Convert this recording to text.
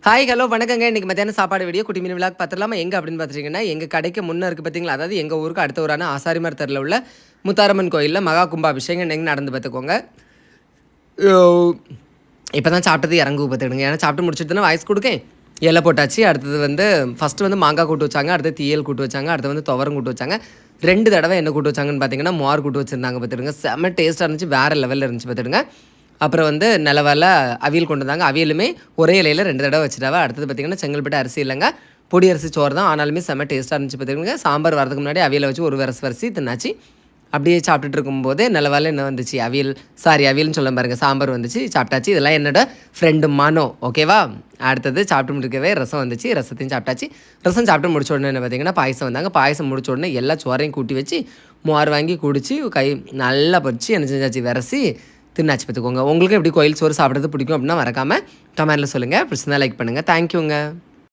Hi hello வணக்கங்க. இன்றைக்கி மத்தியானம் சாப்பாடு வீடியோ குட்டி மீன் விழாக்கு பார்த்துலாமா எங்கே அப்படின்னு பார்த்துட்டிங்கன்னா எங்கள் கடைக்கு முன்னே இருக்குது பார்த்தீங்களா, அதாவது எங்கள் ஊருக்கு அடுத்த ஊரான ஆசாரிமார் தெருவில் உள்ள முத்தாரம்மன் கோயிலில் மகா கும்பாபிஷேகம் இன்றைக்கி நடந்து பார்த்துக்கோங்க. இப்போ தான் சாப்பிட்டது இறங்கு பார்த்துக்கிடுங்க. ஏன்னா சாப்பிட்டு முடிச்சுட்டு வாய்ஸ் கொடுக்கேன். இலை போட்டாச்சு. அடுத்தது ஃபஸ்ட்டு மாங்காய் கூட்டு வச்சாங்க, அடுத்து தீயல் கூட்டு வச்சாங்க, அடுத்து துவரம் கூட்டு வச்சாங்க. 2 தடவை என்ன கூட்டு வச்சாங்கன்னு பார்த்தீங்கன்னா மோர் கூட்டு வச்சுருந்தாங்க பார்த்துடுங்க. செம்ம டேஸ்ட்டாக இருந்துச்சு, வேறு லெவலில் இருந்துச்சு பார்த்துடுங்க. அப்புறம் நிலவால அவியல் கொண்டு வந்தாங்க. அவியலுமே ஒரே இலையில் 2 தடவை வச்சுட்டாவா. அடுத்தது பார்த்திங்கன்னா செங்கல்பட்டு அரிசி இல்லைங்க, பொடி அரிசி சோறு தான். ஆனாலுமே செம்ம டேஸ்ட்டாக இருந்துச்சு பார்த்துக்கோங்க. சாம்பார் வரதுக்கு முன்னாடி அவியலை வச்சு ஒரு வரிசை தின்னாச்சு. அப்படியே சாப்பிட்டுட்டு இருக்கும்போதே நிலவால என்ன வந்துச்சு, அவியல்னு சொல்ல பாருங்கள், சாம்பார் வந்துச்சு, சாப்பிட்டாச்சு. இதெல்லாம் என்னோடய ஃப்ரெண்டு மனோ, ஓகேவா. அடுத்தது சாப்பிட்டு முடிக்கவே ரசம் வந்துச்சு, ரசத்தையும் சாப்பிட்டாச்சு. ரசம் சாப்பிட்டு முடிச்ச உடனே என்ன பார்த்திங்கன்னா பாயசம் வந்தாங்க. பாயசம் முடிச்ச உடனே எல்லா சோறையும் கூட்டி வச்சு மோர் வாங்கி குடிச்சு நல்லா பொறிச்சு என்ன செஞ்சாச்சு, விரசி தின்னாச்சு பார்த்துக்கோங்க. உங்களுக்கு எப்படி கோயில் சோறு சாப்பிட்றது பிடிக்கும் அப்படின்னா மறக்காமல் கமெண்ட்டில் சொல்லுங்கள். பிடிச்சிருந்தா லைக் பண்ணுங்கள். தேங்க்யூங்க.